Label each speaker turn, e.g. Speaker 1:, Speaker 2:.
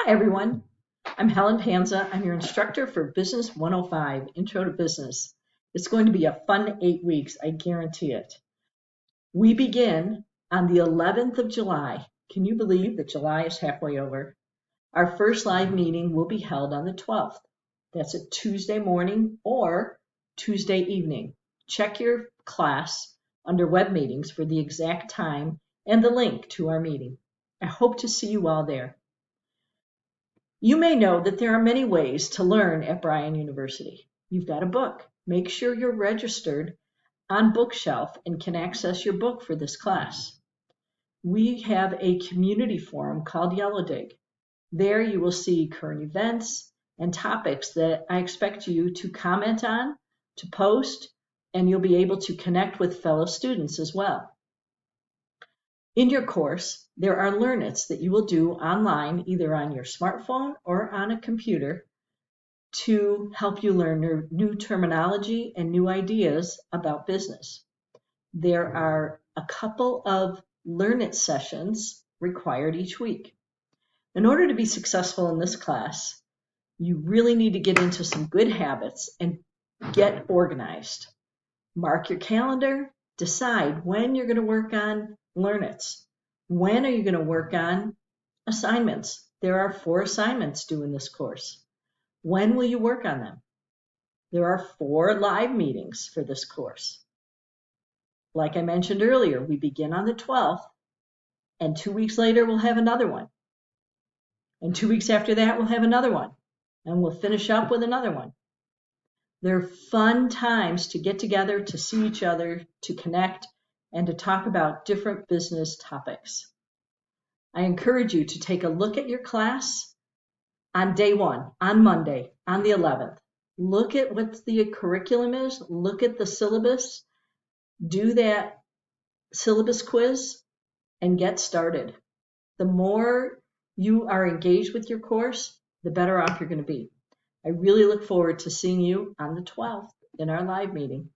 Speaker 1: Hi everyone, I'm Helen Panza. I'm your instructor for Business 105, Intro to Business. It's going to be a fun 8 weeks, I guarantee it. We begin on the 11th of July. Can you believe that July is halfway over? Our first live meeting will be held on the 12th. That's a Tuesday morning or Tuesday evening. Check your class under web meetings for the exact time and the link to our meeting. I hope to see you all there. You may know that there are many ways to learn at Bryan University. You've got a book. Make sure you're registered on Bookshelf and can access your book for this class. We have a community forum called Yellow Dig. There you will see current events and topics that I expect you to comment on, to post, and you'll be able to connect with fellow students as well. In your course, there are Learn-Its that you will do online, either on your smartphone or on a computer, to help you learn new terminology and new ideas about business. There are a couple of Learn-It sessions required each week. In order to be successful in this class, you really need to get into some good habits and get organized. Mark your calendar, decide when you're going to work on Learn-Its. When are you going to work on assignments? There are 4 assignments due in this course. When will you work on them? There are 4 live meetings for this course. Like I mentioned earlier, we begin on the 12th, and 2 weeks later we'll have another one. And 2 weeks after that we'll have another one. And we'll finish up with another one. They're fun times to get together, to see each other, to connect, and to talk about different business topics. I encourage you to take a look at your class on day 1, on Monday, on the 11th. Look at what the curriculum is, look at the syllabus, do that syllabus quiz, and get started. The more you are engaged with your course, the better off you're going to be. I really look forward to seeing you on the 12th in our live meeting.